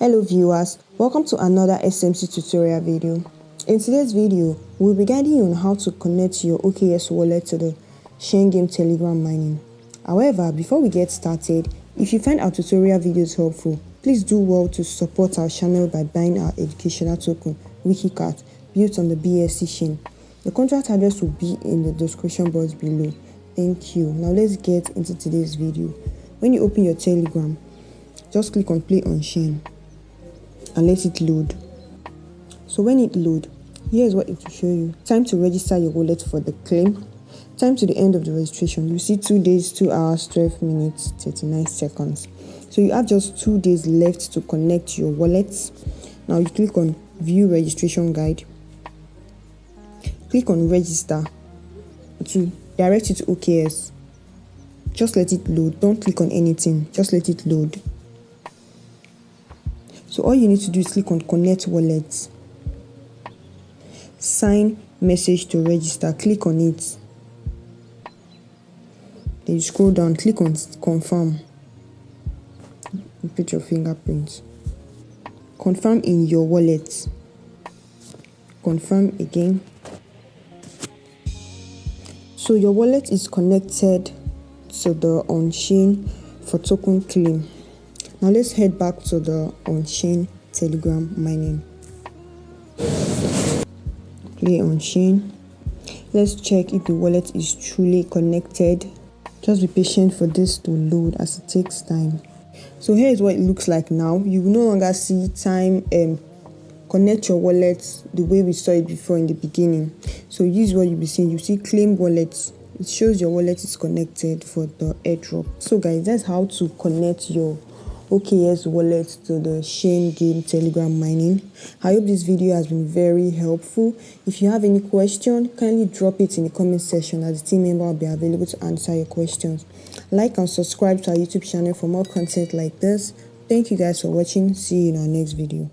Hello viewers, welcome to another SMC tutorial video. In today's video, we'll be guiding you on how to connect your OKX wallet to the Chain Game Telegram mining. However, before we get started, if you find our tutorial videos helpful, please do well to support our channel by buying our educational token, Wiki Cat, built on the BSC chain. The contract address will be in the description box below. Thank you. Now let's get into today's video. When you open your Telegram, just click on play on chain and let it load. So when it loads, here's what it will show you. Time to register your wallet for the claim. Time to the end of the registration. You see 2 days, 2 hours, 12 minutes, 39 seconds. So you have just 2 days left to connect your wallets. Now you click on view registration guide. Click on register to direct you to OKX. Just let it load. Don't click on anything. Just let it load. So all you need to do is click on connect wallet. Sign message to register. Click on it. Then you scroll down. Click on confirm. You put your fingerprint. Confirm in your wallet. Confirm again. So your wallet is connected to the on-chain for token claim. Now let's head back to the on-chain Telegram mining. Play on-chain. Let's check if the wallet is truly connected. Just be patient for this to load as it takes time. So here is what it looks like now. You will no longer see time connect your wallet the way we saw it before in the beginning. So this is what you'll be seeing. You see claim wallet. It shows your wallet is connected for the airdrop. So guys, that's how to connect your OKX wallet to the Chain Game Telegram mining. I hope this video has been very helpful. If you have any question, kindly drop it in the comment section as the team member will be available to answer your questions. Like and subscribe to our YouTube channel for more content like this. Thank you guys for watching. See you in our next video.